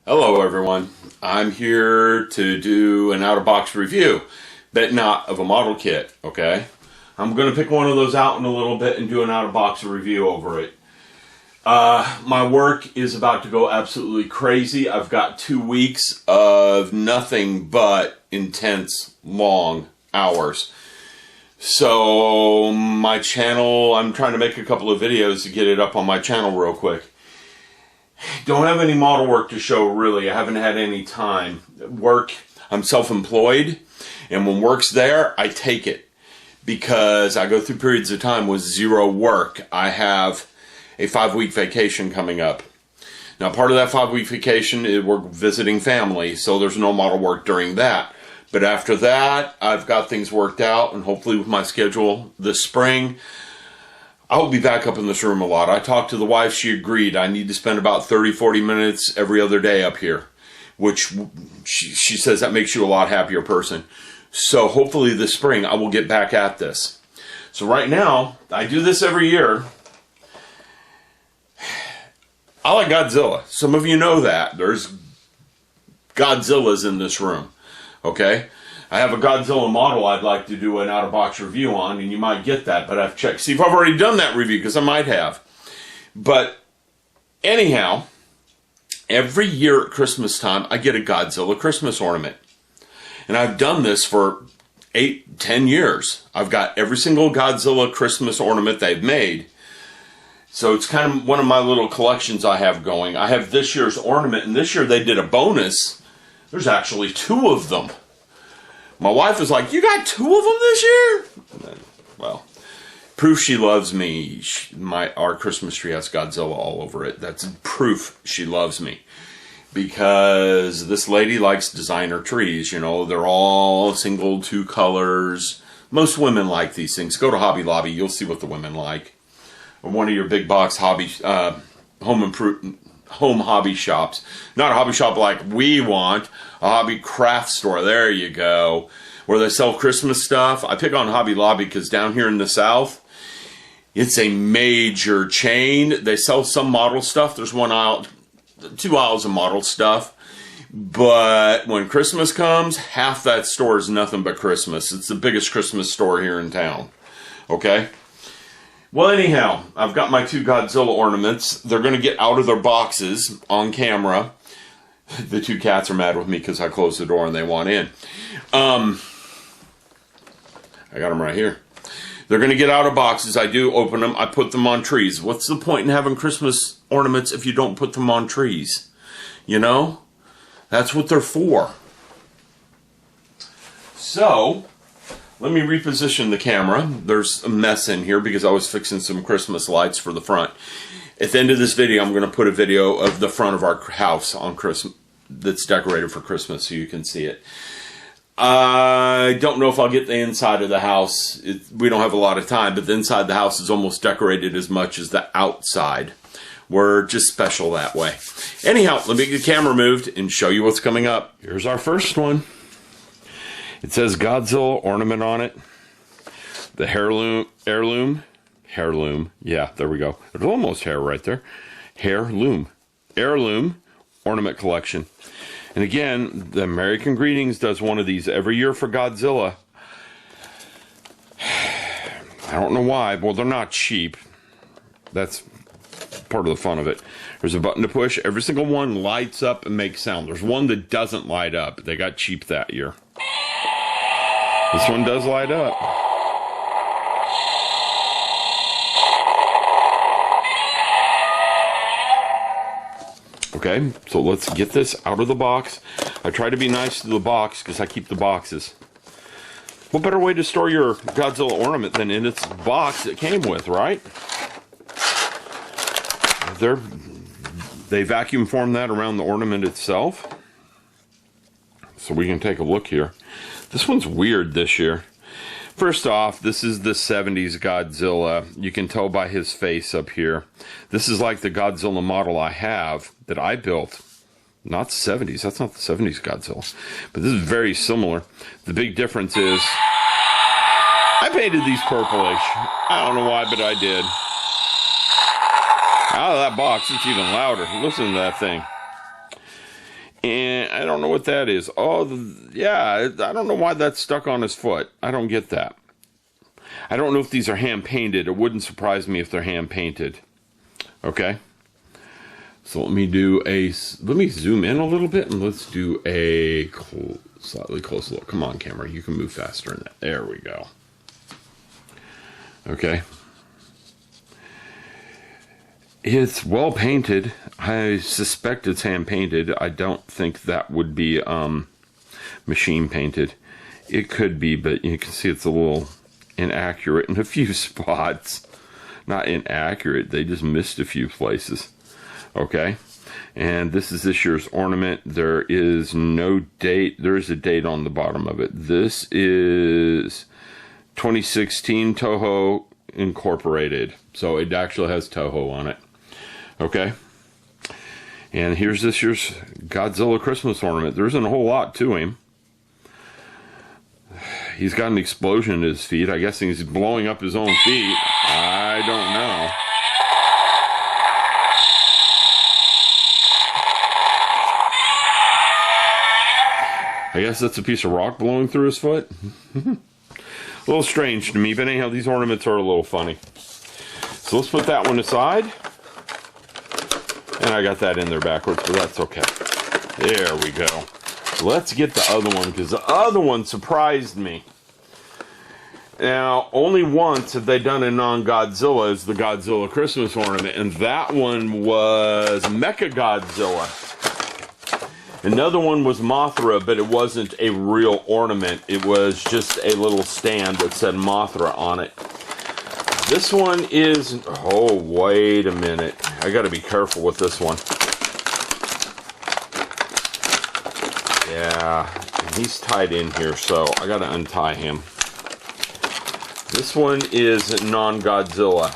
Hello everyone, I'm here to do an out-of-box review, but not of a model kit, okay? I'm going to pick one of those out in a little bit and do an out-of-box review over it. My work is about to go absolutely crazy. I've got 2 weeks of nothing but intense, long hours. So my channel, I'm trying to make a couple of videos to get it up on my channel real quick. Don't have any model work to show, really. I haven't had any time. Work, I'm self-employed, and when work's there, I take it. Because I go through periods of time with zero work. I have a 5-week vacation coming up. Now, part of that 5-week vacation is we're visiting family, so there's no model work during that. But after that, I've got things worked out, and hopefully with my schedule this spring, I'll be back up in this room a lot. I talked to the wife. She agreed. I need to spend about 30-40 minutes every other day up here, which she says that makes you a lot happier person. So hopefully this spring I will get back at this. So right now, I do this every year. I like Godzilla. Some of you know that. There's Godzillas in this room. Okay? I have a Godzilla model I'd like to do an out-of-box review on, and you might get that, but I've checked. See if I've already done that review, because I might have. But anyhow, every year at Christmas time, I get a Godzilla Christmas ornament. And I've done this for 8-10 years. I've got every single Godzilla Christmas ornament they've made. So it's kind of one of my little collections I have going. I have this year's ornament, and this year they did a bonus. There's actually 2 of them. My wife was like, "You got 2 of them this year?" Then, well, proof she loves me. Our Christmas tree has Godzilla all over it. That's proof she loves me. Because this lady likes designer trees, you know. They're all single 2 colors. Most women like these things. Go to Hobby Lobby, you'll see what the women like. Or one of your big box hobby, home hobby shops. Not a hobby shop like we want, a hobby craft store. There you go. Where they sell Christmas stuff. I pick on Hobby Lobby because down here in the South, it's a major chain. They sell some model stuff. There's 1 aisle, 2 aisles of model stuff. But when Christmas comes, half that store is nothing but Christmas. It's the biggest Christmas store here in town. Okay? Well, anyhow, I've got my 2 Godzilla ornaments. They're going to get out of their boxes on camera. The 2 cats are mad with me because I closed the door and they want in. I got them right here. They're going to get out of boxes. I do open them. I put them on trees. What's the point in having Christmas ornaments if you don't put them on trees? You know? That's what they're for. So, let me reposition the camera. There's a mess in here because I was fixing some Christmas lights for the front. At the end of this video, I'm going to put a video of the front of our house on Christmas that's decorated for Christmas so you can see it. I don't know if I'll get the inside of the house. We don't have a lot of time, but the inside of the house is almost decorated as much as the outside. We're just special that way. Anyhow, let me get the camera moved and show you what's coming up. Here's our first one. It says Godzilla ornament on it. The Heirloom. Yeah, there we go. There's almost hair right there. Heirloom ornament collection. And again, the American Greetings does one of these every year for Godzilla. I don't know why. Well, they're not cheap. That's part of the fun of it. There's a button to push. Every single one lights up and makes sound. There's one that doesn't light up. They got cheap that year. This one does light up. Okay, so let's get this out of the box. I try to be nice to the box because I keep the boxes. What better way to store your Godzilla ornament than in its box it came with, right? They vacuum formed that around the ornament itself. So we can take a look here. This one's weird this year. First off, this is the 70s Godzilla. You can tell by his face up here. This is like the Godzilla model I have that I built. Not the 70s. That's not the 70s Godzilla. But this is very similar. The big difference is I painted these purplish. I don't know why, but I did. Out of that box, it's even louder. Listen to that thing. And I don't know what that is. Oh, yeah, I don't know why that's stuck on his foot. I don't get that. I don't know if these are hand painted. It wouldn't surprise me if they're hand painted. Okay. So let me zoom in a little bit and let's do a slightly closer look. Come on, camera. You can move faster than that. There we go. Okay. It's well painted. I suspect it's hand painted. I don't think that would be machine painted. It could be, but you can see it's a little inaccurate in a few spots. Not inaccurate, they just missed a few places. Okay, and this is this year's ornament. There is no date. There is a date on the bottom of it. This is 2016 Toho Incorporated. So it actually has Toho on it. Okay, and here's this year's Godzilla Christmas ornament. There isn't a whole lot to him. He's got an explosion at his feet. I guess he's blowing up his own feet. I don't know. I guess that's a piece of rock blowing through his foot. A little strange to me, but anyhow, these ornaments are a little funny. So let's put that one aside. And I got that in there backwards, but that's okay. There we go. Let's get the other one, because the other one surprised me. Now, only once have they done a non-Godzilla as the Godzilla Christmas ornament, and that one was Mecha Godzilla. Another one was Mothra, but it wasn't a real ornament. It was just a little stand that said Mothra on it. This one is... Oh, wait a minute. I got to be careful with this one. Yeah, he's tied in here, so I got to untie him. This one is non-Godzilla.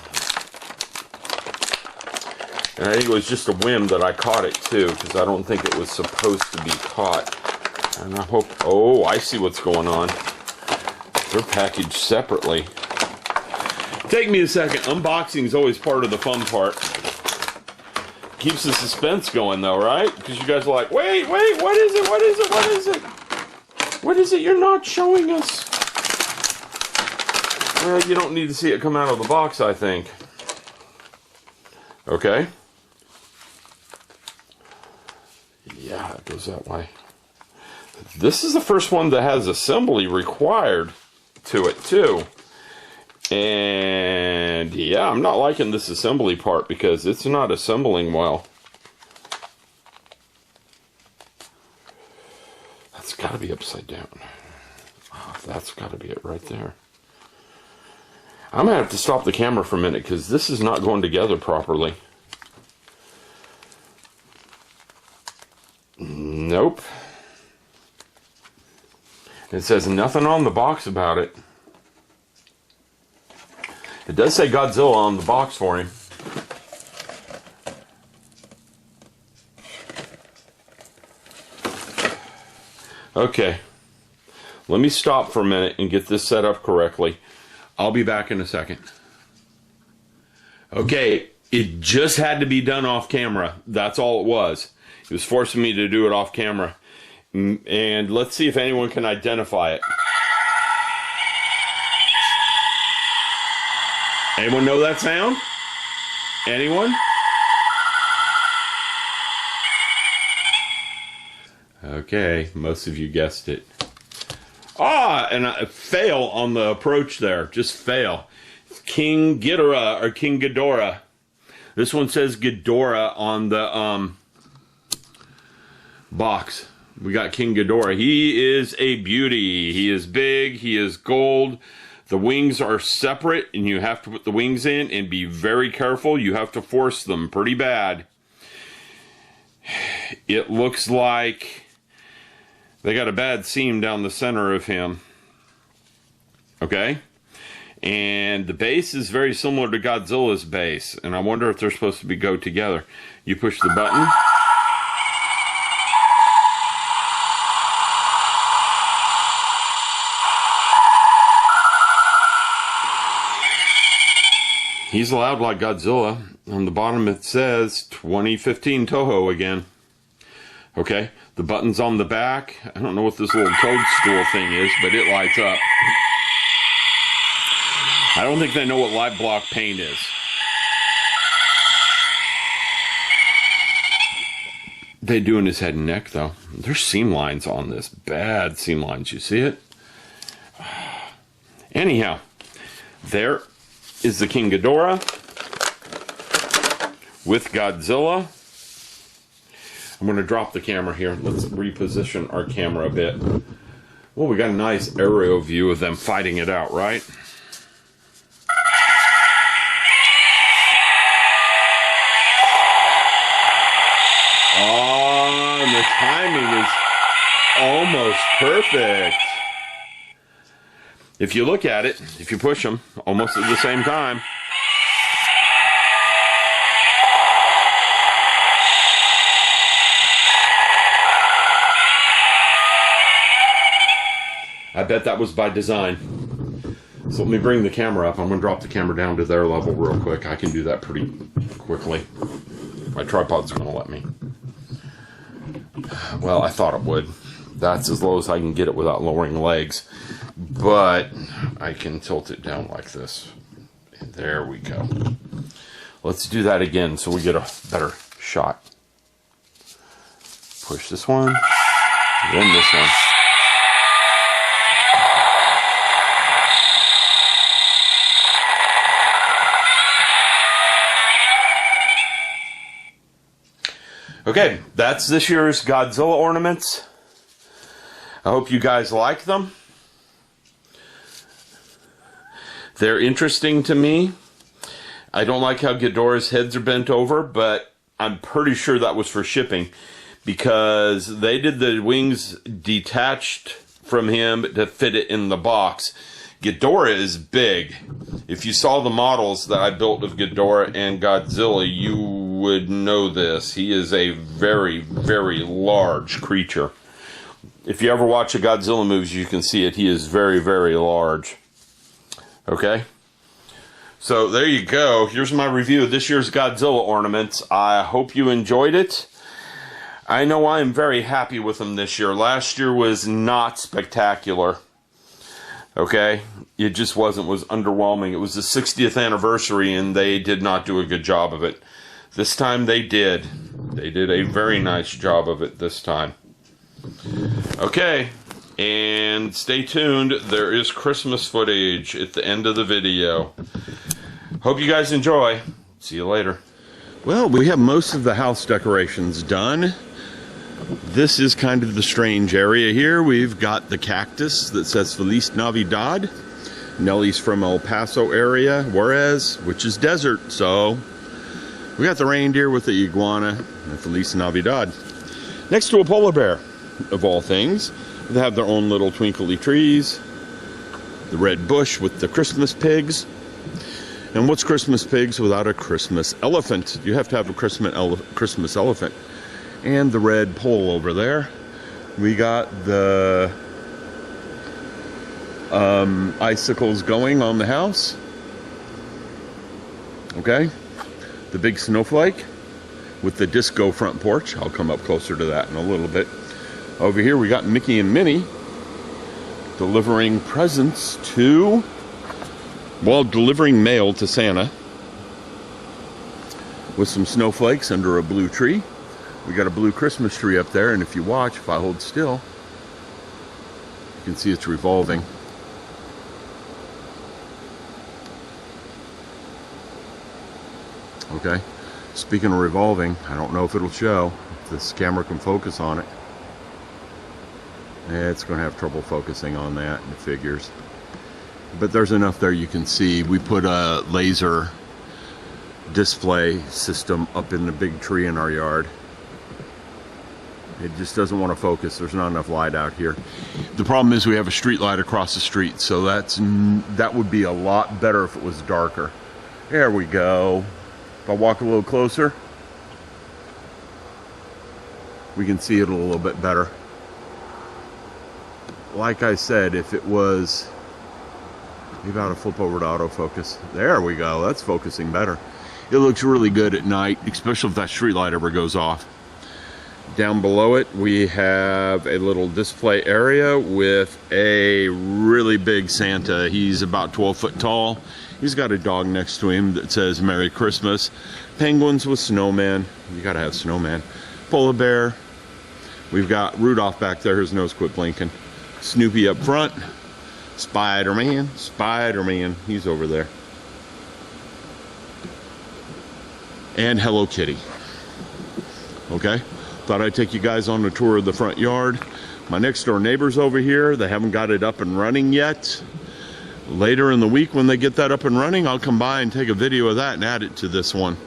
And I think it was just a whim that I caught it too, because I don't think it was supposed to be caught. And I hope... Oh, I see what's going on. They're packaged separately. Take me a second. Unboxing is always part of the fun part. Keeps the suspense going though, right? Because you guys are like, wait, what is it? What is it? What is it? What is it you're not showing us? Well, you don't need to see it come out of the box, I think. Okay. Yeah, it goes that way. This is the first one that has assembly required to it, too. And, yeah, I'm not liking this assembly part because it's not assembling well. That's got to be upside down. Oh, that's got to be it right there. I'm going to have to stop the camera for a minute because this is not going together properly. Nope. It says nothing on the box about it. It does say Godzilla on the box for him. Okay. Let me stop for a minute and get this set up correctly. I'll be back in a second. Okay, it just had to be done off camera. That's all it was. It was forcing me to do it off camera. And let's see if anyone can identify it. Anyone know that sound? Anyone? Okay, most of you guessed it. Ah, and I fail on the approach there. Just fail. King Ghidorah or King Ghidorah. This one says Ghidorah on the box. We got King Ghidorah. He is a beauty. He is big. He is gold. The wings are separate, and you have to put the wings in and be very careful. You have to force them pretty bad. It looks like they got a bad seam down the center of him. Okay? And the base is very similar to Godzilla's base. And I wonder if they're supposed to go together. You push the button. He's loud like Godzilla. On the bottom it says 2015 Toho again. Okay, the button's on the back. I don't know what this little toadstool thing is, but it lights up. I don't think they know what light block paint is. They do in his head and neck, though. There's seam lines on this. Bad seam lines. You see it? Anyhow, there is the King Ghidorah with Godzilla. I'm going to drop the camera here. Let's reposition our camera a bit. Well, we got a nice aerial view of them fighting it out, right? Oh, and the timing is almost perfect. If you look at it, if you push them almost at the same time. I bet that was by design. So let me bring the camera up. I'm going to drop the camera down to their level real quick. I can do that pretty quickly. My tripod's going to let me. Well, I thought it would. That's as low as I can get it without lowering legs. But I can tilt it down like this. And there we go. Let's do that again so we get a better shot. Push this one. Then this one. Okay, that's this year's Godzilla ornaments. I hope you guys like them. They're interesting to me. I don't like how Ghidorah's heads are bent over, but I'm pretty sure that was for shipping because they did the wings detached from him to fit it in the box. Ghidorah is big. If you saw the models that I built of Ghidorah and Godzilla, you would know this. He is a very, very large creature. If you ever watch a Godzilla movie, you can see it. He is very, very large. Okay? So there you go. Here's my review of this year's Godzilla ornaments. I hope you enjoyed it. I know I am very happy with them this year. Last year was not spectacular. Okay? It just wasn't. It was underwhelming. It was the 60th anniversary and they did not do a good job of it. This time they did. They did a very nice job of it this time. Okay, and stay tuned. There is Christmas footage at the end of the video. Hope you guys enjoy. See you later. Well, we have most of the house decorations done. This is kind of the strange area here. We've got the cactus that says Feliz Navidad. Nellie's from El Paso area, Juarez, which is desert, so we got the reindeer with the iguana and Feliz Navidad. Next to a polar bear, of all things. They have their own little twinkly trees. The red bush with the Christmas pigs. And what's Christmas pigs without a Christmas elephant? You have to have a Christmas elephant. And the red pole over there. We got the icicles going on the house. Okay. The big snowflake with the disco front porch. I'll come up closer to that in a little bit. Over here we got Mickey and Minnie delivering presents to, well, delivering mail to Santa with some snowflakes under a blue tree. We got a blue Christmas tree up there, and if you watch, if I hold still, you can see it's revolving. Okay, speaking of revolving, I don't know if it'll show, if this camera can focus on it. It's going to have trouble focusing on that in the figures. But there's enough there you can see. We put a laser display system up in the big tree in our yard. It just doesn't want to focus. There's not enough light out here. The problem is we have a street light across the street, so that would be a lot better if it was darker. There we go. If I walk a little closer, we can see it a little bit better. Like I said, if it was, maybe I ought to flip over to autofocus. There we go. That's focusing better. It looks really good at night, especially if that street light ever goes off. Down below it, we have a little display area with a really big Santa. He's about 12 foot tall. He's got a dog next to him that says Merry Christmas. Penguins with snowman. You gotta have snowman. Polar bear. We've got Rudolph back there. His nose quit blinking. Snoopy up front. Spider-Man. Spider-Man. He's over there. And Hello Kitty. Okay? Thought I'd take you guys on a tour of the front yard. My next door neighbor's over here. They haven't got it up and running yet. Later in the week when they get that up and running, I'll come by and take a video of that and add it to this one.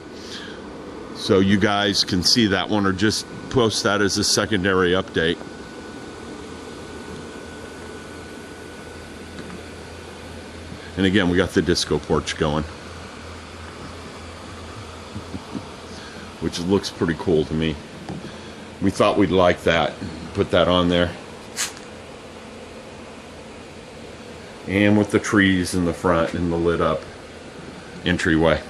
So you guys can see that one or just post that as a secondary update. And again, we got the disco porch going. Which looks pretty cool to me. We thought we'd like that. Put that on there. And with the trees in the front and the lit up entryway.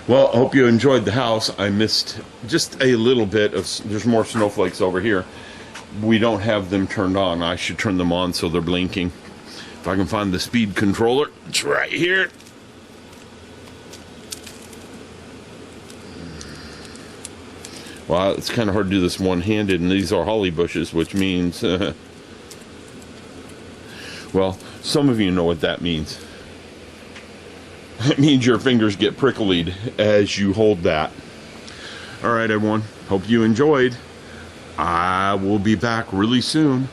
Well, I hope you enjoyed the house. I missed just a little bit of, there's more snowflakes over here. We don't have them turned on. I should turn them on so they're blinking. If I can find the speed controller, it's right here. Well, it's kind of hard to do this one-handed, and these are holly bushes, which means, well, some of you know what that means. It means your fingers get pricklied as you hold that. All right, everyone. Hope you enjoyed. I will be back really soon.